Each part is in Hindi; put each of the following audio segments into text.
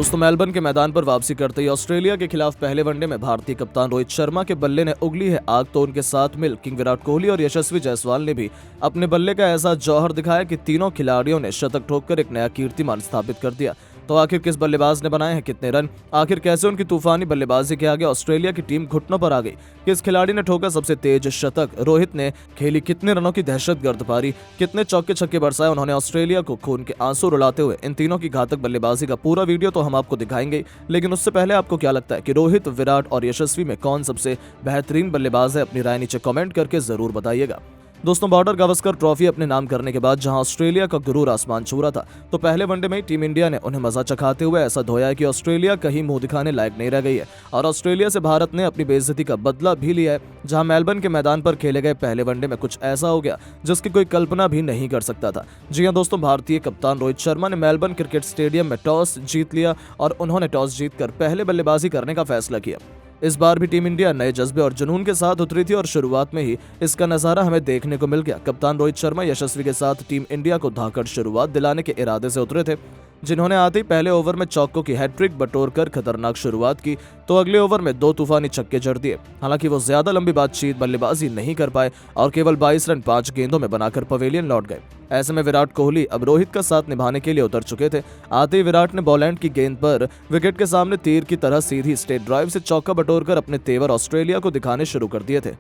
दोस्तों, मेलबर्न के मैदान पर वापसी करते ही ऑस्ट्रेलिया के खिलाफ पहले वनडे में भारतीय कप्तान रोहित शर्मा के बल्ले ने उगली है आग, तो उनके साथ मिल किंग विराट कोहली और यशस्वी जायसवाल ने भी अपने बल्ले का ऐसा जौहर दिखाया कि तीनों खिलाड़ियों ने शतक ठोककर एक नया कीर्तिमान स्थापित कर दिया। तो आखिर किस बल्लेबाज ने बनाए हैं कितने रन, आखिर कैसे उनकी तूफानी बल्लेबाजी के आगे ऑस्ट्रेलिया की टीम घुटनों पर आ गई, किस खिलाड़ी ने ठोका सबसे तेज शतक, रोहित ने खेली कितने रनों की दहशतगर्द पारी, कितने चौके छक्के बरसाए उन्होंने ऑस्ट्रेलिया को, खून के आंसू रुलाते हुए इन तीनों की घातक बल्लेबाजी का पूरा वीडियो तो हम आपको दिखाएंगे। लेकिन उससे पहले आपको क्या लगता है कि रोहित, विराट और यशस्वी में कौन सबसे बेहतरीन बल्लेबाज है, अपनी राय नीचे कमेंट करके जरूर बताइएगा। दोस्तों, बॉर्डर गावस्कर ट्रॉफी अपने नाम करने के बाद जहां ऑस्ट्रेलिया का गुरूर आसमान छू रहा था, तो पहले वनडे में टीम इंडिया ने उन्हें मजा चखाते हुए ऐसा धोया है कि ऑस्ट्रेलिया कहीं मुंह दिखाने लायक नहीं रह गई है। और ऑस्ट्रेलिया से भारत ने अपनी बेइज्जती का बदला भी लिया है, जहां मेलबर्न के मैदान पर खेले गए पहले वनडे में कुछ ऐसा हो गया जिसकी कोई कल्पना भी नहीं कर सकता था। जी हां दोस्तों, भारतीय कप्तान रोहित शर्मा ने मेलबर्न क्रिकेट स्टेडियम में टॉस जीत लिया और उन्होंने टॉस जीतकर पहले बल्लेबाजी करने का फैसला किया। इस बार भी टीम इंडिया नए जज्बे और जुनून के साथ उतरी थी और शुरुआत में ही इसका नजारा हमें देखने को मिल गया। कप्तान रोहित शर्मा यशस्वी के साथ टीम इंडिया को धाकड़ शुरुआत दिलाने के इरादे से उतरे थे, जिन्होंने आते ही पहले ओवर में चौकों की हैट्रिक बटोरकर खतरनाक शुरुआत की, तो अगले ओवर में 2 तूफानी छक्के जड़ दिए। हालांकि वो ज्यादा लंबी बातचीत बल्लेबाजी नहीं कर पाए और केवल 22 रन 5 गेंदों में बनाकर पवेलियन लौट गए। ऐसे में विराट कोहली अब रोहित का साथ निभाने के लिए उतर चुके थे। आते ही विराट ने बॉलैंड की गेंद पर विकेट के सामने तीर की तरह सीधी स्ट्रेट ड्राइव से चौका बटोरकर अपने तेवर ऑस्ट्रेलिया को दिखाने शुरू कर दिए थे।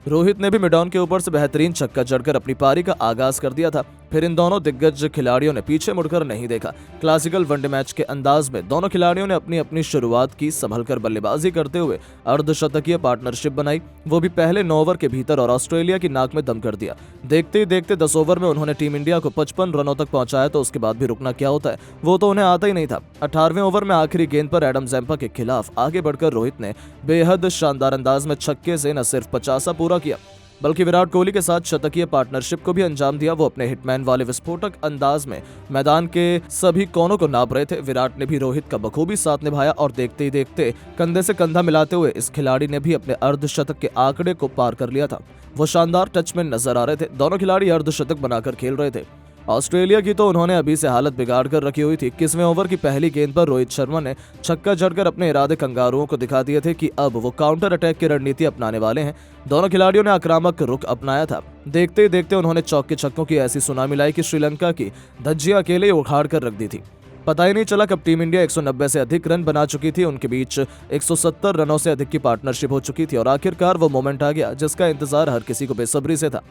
रोहित ने भी मिडॉन के ऊपर से बेहतरीन छक्का जड़कर अपनी पारी का आगाज कर दिया था। फिर इन दोनों दिग्गज खिलाड़ियों ने पीछे मुड़कर नहीं देखा। क्लासिकल वनडे मैच के अंदाज में दोनों खिलाड़ियों ने अपनी अपनी शुरुआत की, संभलकर बल्लेबाजी करते हुए अर्धशतकीय पार्टनरशिप बनाई, वो भी पहले 9 ओवर के भीतर, और ऑस्ट्रेलिया की नाक में दम कर दिया। देखते ही देखते 10 ओवर में उन्होंने टीम इंडिया को 55 रनों तक पहुंचाया, तो उसके बाद भी रुकना क्या होता है वो तो उन्हें आता ही नहीं था। 18वें ओवर में आखिरी गेंद पर एडम जैम्पा के खिलाफ आगे बढ़कर रोहित ने बेहद शानदार अंदाज में छक्के से न सिर्फ 50 पूरा किया, बल्कि विराट कोहली के साथ शतकीय पार्टनरशिप को भी अंजाम दिया। वो अपने हिटमैन वाले विस्फोटक अंदाज में मैदान के सभी कोनों को नाप रहे थे। विराट ने भी रोहित का बखूबी साथ निभाया और देखते ही देखते कंधे से कंधा मिलाते हुए इस खिलाड़ी ने भी अपने अर्धशतक के आंकड़े को पार कर लिया था। वो शानदार टच में नजर आ रहे थे। दोनों खिलाड़ी अर्धशतक बनाकर खेल रहे थे। ऑस्ट्रेलिया की तो उन्होंने अभी से हालत बिगाड़ कर रखी हुई थी। 21वें ओवर की पहली गेंद पर रोहित शर्मा ने छक्का जड़कर अपने इरादे कंगारुओं को दिखा दिए थे कि अब वो काउंटर अटैक की रणनीति अपनाने वाले हैं। दोनों खिलाड़ियों ने आक्रामक रुख अपनाया था। देखते ही देखते उन्होंने चौके छक्कों की ऐसी सुनामी लाई कि श्रीलंका की धज्जियां अकेले उखाड़ कर रख दी थी। पता ही नहीं चला कब टीम इंडिया 190 से अधिक रन बना चुकी थी। उनके बीच 170 रनों से अधिक की पार्टनरशिप हो चुकी थी और आखिरकार वो मोमेंट आ गया जिसका इंतजार हर किसी को बेसब्री से था,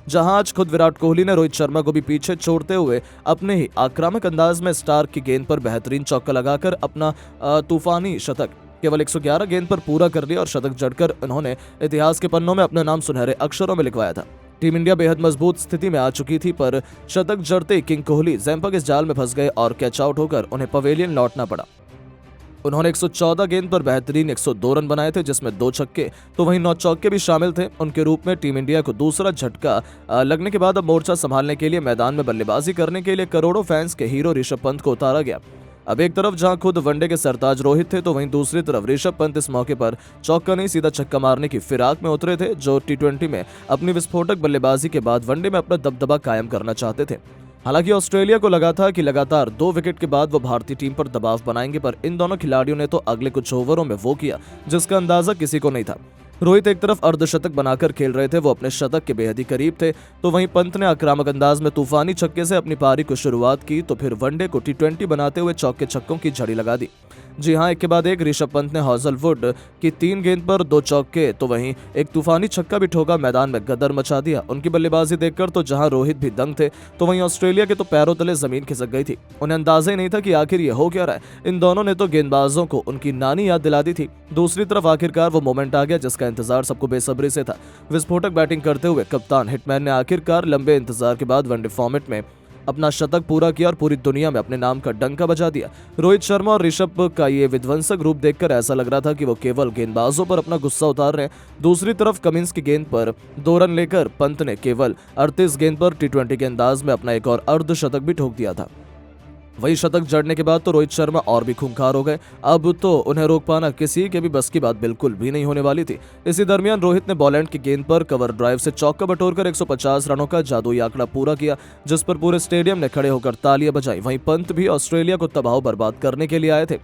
जहां आज खुद विराट कोहली ने रोहित शर्मा को भी पीछे छोड़ते हुए अपने ही आक्रामक अंदाज में स्टार्क की गेंद पर बेहतरीन चौका लगाकर अपना तूफानी शतक केवल 111 गेंद पर पूरा कर लिया और शतक जड़कर उन्होंने इतिहास के पन्नों में अपना नाम सुनहरे अक्षरों में लिखवाया था। टीम इंडिया बेहद मजबूत स्थिति में आ चुकी थी, पर शतक जड़ते किंग कोहली जैम्पा के जाल में फंस गए और कैच आउट होकर उन्हें पवेलियन लौटना पड़ा। उन्होंने 114 गेंद पर बेहतरीन 102 रन बनाए थे, जिसमें 2 छक्के तो वहीं 9 चौके भी शामिल थे। उनके रूप में टीम इंडिया को दूसरा झटका लगने के बाद अब मोर्चा संभालने के लिए मैदान में बल्लेबाजी करने के लिए करोड़ों फैंस के हीरो ऋषभ पंत को उतारा गया। अब एक तरफ जहां खुद वनडे के सरताज रोहित थे, तो वहीं दूसरी तरफ ऋषभ पंत इस मौके पर चौका नहीं सीधा छक्का मारने की फिराक में उतरे थे, जो टी20 में अपनी विस्फोटक बल्लेबाजी के बाद वनडे में अपना दबदबा कायम करना चाहते थे। हालांकि ऑस्ट्रेलिया को लगा था कि लगातार 2 विकेट के बाद वो भारतीय टीम पर दबाव बनाएंगे, पर इन दोनों खिलाड़ियों ने तो अगले कुछ ओवरों में वो किया जिसका अंदाजा किसी को नहीं था। रोहित एक तरफ अर्धशतक बनाकर खेल रहे थे, वो अपने शतक के बेहद ही करीब थे, तो वहीं पंत ने आक्रामक अंदाज में तूफानी छक्के से अपनी पारी को शुरुआत की, तो फिर वनडे को टी20 बनाते हुए चौके छक्कों की झड़ी लगा दी। जी हां, एक के बाद एक ऋषभ पंत ने हॉजलवुड की 3 गेंद पर 2 चौके तो वहीं एक तूफानी छक्का भी ठोका, मैदान में गदर मचा दिया। उनकी बल्लेबाजी देखकर तो जहां रोहित भी दंग थे, तो वहीं ऑस्ट्रेलिया के तो पैरों तले जमीन खिसक गई थी। उन्हें अंदाजा ही नहीं था कि आखिर ये हो क्या रहा है। इन दोनों ने तो गेंदबाजों को उनकी नानी याद दिला दी थी। दूसरी तरफ आखिरकार वो मोमेंट आ गया जिसका इंतजार सबको बेसब्री से था। विस्फोटक बैटिंग करते हुए कप्तान हिटमैन ने आखिरकार लंबे इंतजार के बाद वनडे फॉर्मेट में अपना शतक पूरा किया और पूरी दुनिया में अपने नाम का डंका बजा दिया। रोहित शर्मा और ऋषभ का ये विध्वंसक रूप देखकर ऐसा लग रहा था कि वो केवल गेंदबाजों पर अपना गुस्सा उतार रहे हैं। दूसरी तरफ कमिंस की गेंद पर 2 रन लेकर पंत ने केवल 38 गेंद पर टी20 के अंदाज में अपना एक और अर्धशतक भी ठोक दिया था। वही शतक जड़ने के बाद तो रोहित शर्मा और भी खूंखार हो गए। अब तो उन्हें रोक पाना किसी के भी बस की बात बिल्कुल भी नहीं होने वाली थी। इसी दरमियान रोहित ने बॉलैंड की गेंद पर कवर ड्राइव से चौका बटोरकर 150 रनों का जादुई आंकड़ा पूरा किया, जिस पर पूरे स्टेडियम ने खड़े होकर तालियां बजाई। वहीं पंत भी ऑस्ट्रेलिया को तबाह बर्बाद करने के लिए आए थे।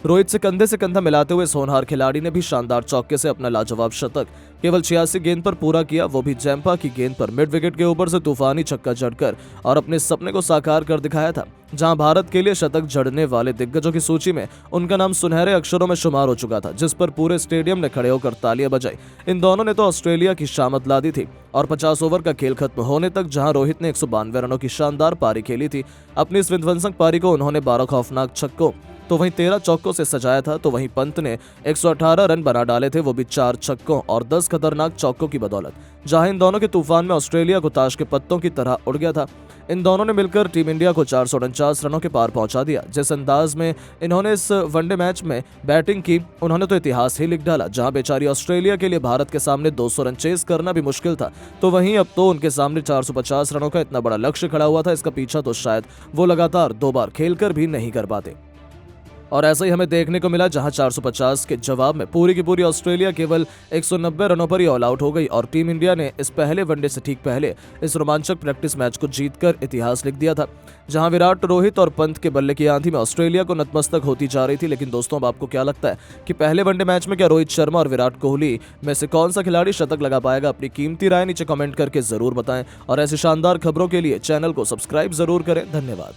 रोहित से कंधा मिलाते हुए इस होनहार खिलाड़ी ने भी शानदार चौके से अपना लाजवाब शतक केवल 86 गेंद पर पूरा किया, वो भी जैम्पा की गेंद पर मिड विकेट के ऊपर से तूफानी छक्का जड़कर, और अपने सपने को साकार कर दिखाया था। जहां भारत के लिए शतक जड़ने वाले दिग्गजों की सूची में उनका नाम सुनहरे अक्षरों में शुमार हो चुका था, जिस पर पूरे स्टेडियम ने खड़े होकर तालियां बजाई। इन दोनों ने तो ऑस्ट्रेलिया की शामत ला दी थी, और 50 ओवर का खेल खत्म होने तक जहां रोहित ने 192 रनों की शानदार पारी खेली थी, अपनी इस विध्वंसक पारी को उन्होंने 12 खौफनाक छक्कों तो वहीं 13 चौकों से सजाया था। तो वहीं पंत ने 118 रन बना डाले थे, वो भी 4 छक्कों और 10 खतरनाक चौकों की बदौलत। जहां इन दोनों के तूफान में ऑस्ट्रेलिया को ताश के पत्तों की तरह उड़ गया था। इन दोनों ने मिलकर टीम इंडिया को 449 रनों के पार पहुंचा दिया। जिस अंदाज में इन्होंने इस वनडे मैच में बैटिंग की, उन्होंने तो इतिहास ही लिख डाला। जहां बेचारी ऑस्ट्रेलिया के लिए भारत के सामने 200 रन चेस करना भी मुश्किल था, तो वहीं अब तो उनके सामने 450 रनों का इतना बड़ा लक्ष्य खड़ा हुआ था, इसका पीछा तो शायद वो लगातार 2 बार खेलकर भी नहीं कर पाते। और ऐसा ही हमें देखने को मिला, जहां 450 के जवाब में पूरी की पूरी ऑस्ट्रेलिया केवल 190 रनों पर ही ऑल आउट हो गई, और टीम इंडिया ने इस पहले वनडे से ठीक पहले इस रोमांचक प्रैक्टिस मैच को जीतकर इतिहास लिख दिया था। जहां विराट, रोहित और पंत के बल्ले की आंधी में ऑस्ट्रेलिया को नतमस्तक होती जा रही थी। लेकिन दोस्तों, अब आपको क्या लगता है कि पहले वनडे मैच में क्या रोहित शर्मा और विराट कोहली में से कौन सा खिलाड़ी शतक लगा पाएगा? अपनी कीमती राय नीचे कमेंट करके जरूर बताएं, और ऐसी शानदार खबरों के लिए चैनल को सब्सक्राइब जरूर करें। धन्यवाद।